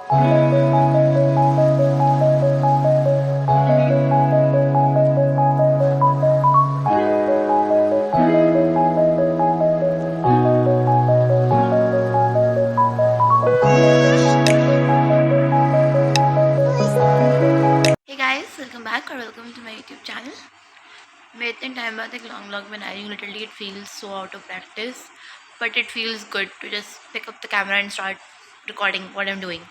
Welcome back और welcome to my YouTube channel. मैं इतने टाइम बाद एक लॉन्ग व्लॉग बना रही हूँ। Literally it feels so out of practice, but it feels good to just pick up the camera and start recording what I am doing.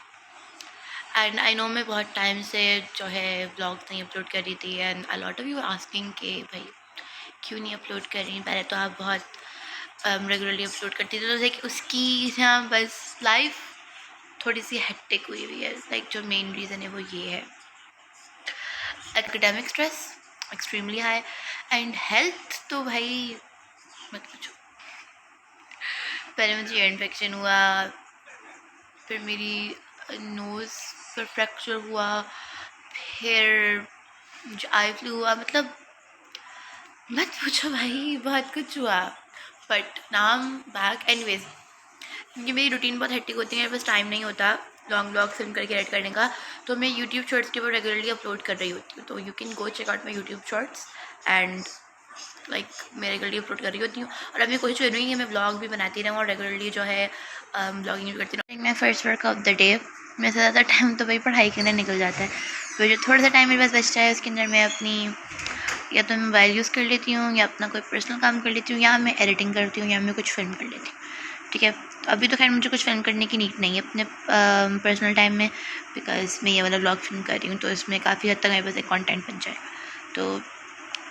And I know मैं बहुत time से जो है व्लॉग नहीं upload कर रही थी, and a lot of you asking कि भाई क्यों नहीं अपलोड कर रही। पहले तो आप बहुत रेगुलरली अपलोड करती थी, तो लाइक उसकी यहाँ बस लाइफ थोड़ी सी हेक्टिक हुई है। लाइक जो मेन रीज़न है वो ये है, academic stress extremely high, and health तो भाई मत पूछो। पहले मुझे ईयर इन्फेक्शन हुआ, फिर मेरी नोज़ पर फ्रैक्चर हुआ, फिर मुझे आई फ्लू हुआ, मतलब मत पूछो भाई, बहुत कुछ हुआ। But now I am back anyways, क्योंकि मेरी रूटीन बहुत हेक्टिक होती है, मेरे पास टाइम नहीं होता लॉन्ग व्लॉग फिल्म करके एडिट करने का, तो मैं यूट्यूब शॉर्ट्स के ऊपर रेगुलरली अपलोड कर रही होती हूँ। तो you can go check out my YouTube shorts and like मैं रेगुलरली अपलोड कर रही होती हूँ। और अब मैं कोशिश कर रही हूँ कि मैं व्लॉग भी बनाती रहूँ और रेगुलरली जो है व्लॉगिंग भी करती रहूँ। मैं first work of the day, मेरे से ज़्यादा टाइम तो भाई पढ़ाई के अंदर निकल जाता है, तो जो थोड़ा सा टाइम मेरे पास बचता है उसके अंदर मैं अपनी या तो मोबाइल यूज़ कर लेती हूँ, या अपना कोई पर्सनल काम कर लेती हूँ, या मैं एडिटिंग करती हूँ, या मैं कुछ फिल्म कर लेती हूँ। ठीक है, तो अभी तो खैर मुझे कुछ फिल्म करने की नीड नहीं है अपने पर्सनल टाइम में, बिकॉज मैं ये वाला व्लॉग फिल्म कर रही हूँ, तो इसमें काफ़ी हद तक मेरे पास एक कंटेंट बन जाएगा। तो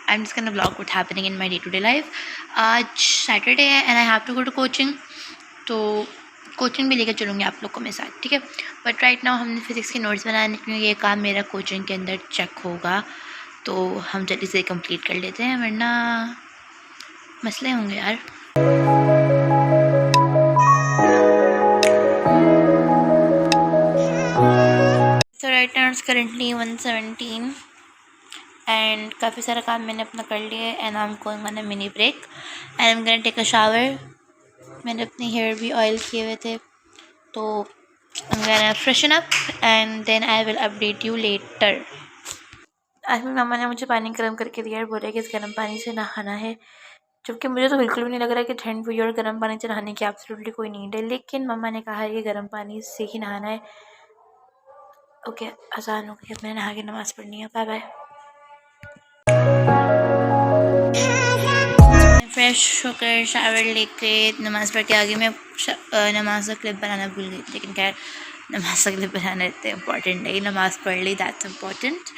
I am just gonna vlog what happening in my day to day life. आज सैटरडे है and I have to go to coaching, तो कोचिंग भी लेकर चलूँगी आप लोग को मेरे साथ। ठीक है, बट राइट नाउ हमने फिज़िक्स के नोट्स बनाने के लिए, ये काम मेरा कोचिंग के अंदर चेक होगा, तो हम जल्दी से कंप्लीट कर लेते हैं, वरना मसले होंगे यार। So right now it's currently 1:17 and काफ़ी सारा काम मैंने अपना कर लिया है, and I'm going on a mini break and I'm gonna take a shower। मैंने अपने हेयर भी ऑयल किए हुए थे, तो I'm gonna freshen up and then I will update you later। आज मेरी मम्मा ने मुझे पानी गर्म करके दिया है, बोल रहे कि इस गर्म पानी से नहाना है, जबकि मुझे तो बिल्कुल भी नहीं लग रहा है कि ठंड हुई और गर्म पानी से नहाने की एब्सोल्युटली कोई नीड है, लेकिन मम्मा ने कहा है कि गर्म पानी से ही नहाना है। ओके, आसान हो गई, अब मैंने नहा के नमाज़ पढ़नी है। Bye bye. फ्रेश होकर शावर लेके नमाज़ पढ़ के आगे मैं नमाज का क्लिप बनाना भूल गई, लेकिन खैर नमाज का क्लिप बनाना इतना इम्पॉर्टेंट नहीं, नमाज़ पढ़ ली दैट्स इम्पॉर्टेंट।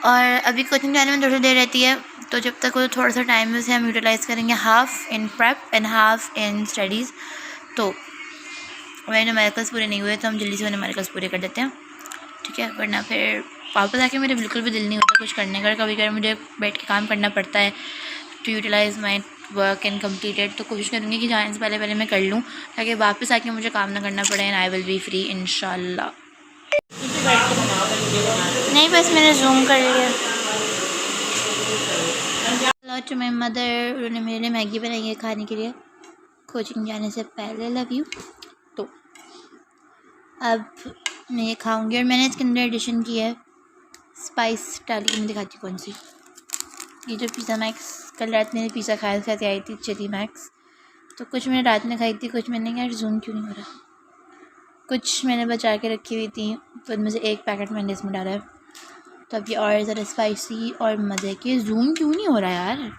और अभी कोचिंग जाने में थोड़ी देर रहती है, तो जब तक वो थोड़ा सा टाइम उसे हम यूटिलाइज़ करेंगे, half in prep and half in studies. तो मैंने मेडिकल्स पूरे नहीं हुए, तो हम जल्दी से मैंने मेडिकल्स पूरे कर देते हैं। ठीक है, वरना फिर वापस आके मेरे बिल्कुल भी दिल नहीं होता कुछ करने का। कभी कभी मुझे बैठ के काम करना पड़ता है to utilise my work and completed, तो कोशिश करूँगी कि जाने से पहले मैं कर लूँ, ताकि वापस आके मुझे काम ना करना पड़े, and I will be free इंशाल्लाह। नहीं, बस मैंने जूम कर लिया। हेलो टू माई मदर, उन्होंने मेरे लिए मैगी बनाई है खाने के लिए कोचिंग जाने से पहले। Love you. तो अब मैं ये खाऊंगी, और मैंने इसके अंदर एडिशन की है स्पाइस डाली, मैं दिखाती हूँ कौन सी। ये जो पिज़्ज़ा मैक्स, कल रात मैंने पिज़्ज़ा खाया खाते आई थी चिली मैक्स, तो कुछ मैंने रात में खाई थी, कुछ मैंने, यार जूम क्यों नहीं हो रहा, कुछ मैंने बचा के रखी हुई थी, तो उनमें से एक पैकेट मैंने इसमें डाला है। तो अब ये और ज़्यादा स्पाइसी और मज़े के। जूम क्यों नहीं हो रहा यार।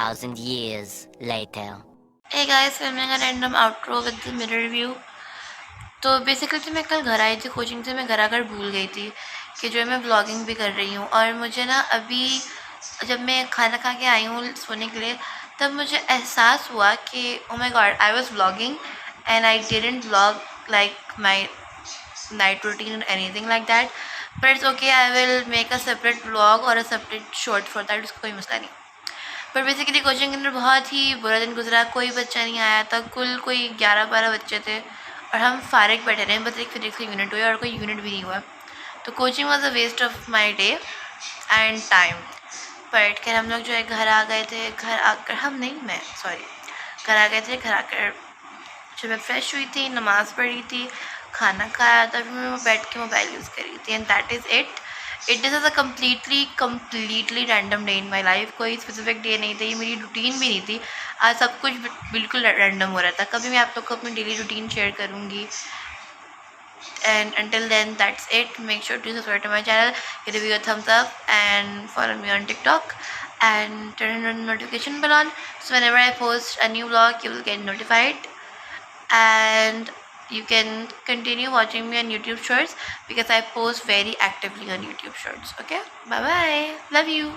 2,000 years later. Hey guys, filming a random outro with the mirror view. तो बेसिकली तो मैं कल घर आई थी कोचिंग से, मैं घर आकर भूल गई थी कि जो है मैं व्लॉगिंग भी कर रही हूँ। और मुझे ना अभी जब मैं खाना खा के आई हूँ सोने के लिए, तब मुझे एहसास हुआ कि oh my God, I was vlogging and I didn't vlog like my night routine और anything like that. But it's okay, I will make a separate vlog और a separate short for that, उसका कोई मसला नहीं। पर basically coaching के अंदर बहुत ही बुरा दिन गुजरा, कोई बच्चा नहीं आया था, कुल कोई 11-12 बच्चे थे और हम फारिग बैठे रहे, बस एक फिजिक्स की यूनिट हुई और कोई यूनिट भी नहीं हुआ। तो coaching was a waste of my day and time. But खैर हम लोग जो है घर आ गए थे, घर आकर हम नहीं, मैं सॉरी, घर आ गए थे। घर आकर जब मैं फ्रेश हुई थी, नमाज़ पढ़ी थी, खाना खाया था, फिर मैं बैठ के मोबाइल यूज़ कर रही थी and that is it. It is a completely random day in my life. कोई स्पेसिफिक डे नहीं था, ये मेरी रूटीन भी नहीं थी। आज सब कुछ बिल्कुल रैंडम हो रहा था। कभी मैं आप लोग को अपनी डेली रूटीन शेयर करूँगी। And until then, that's it. Make sure to subscribe to my channel, give me a thumbs up and follow me on TikTok and turn on the notification bell on, so whenever I post a new vlog you will get notified. And you can continue watching me on YouTube shorts because I post very actively on YouTube shorts. Okay, bye bye, love you.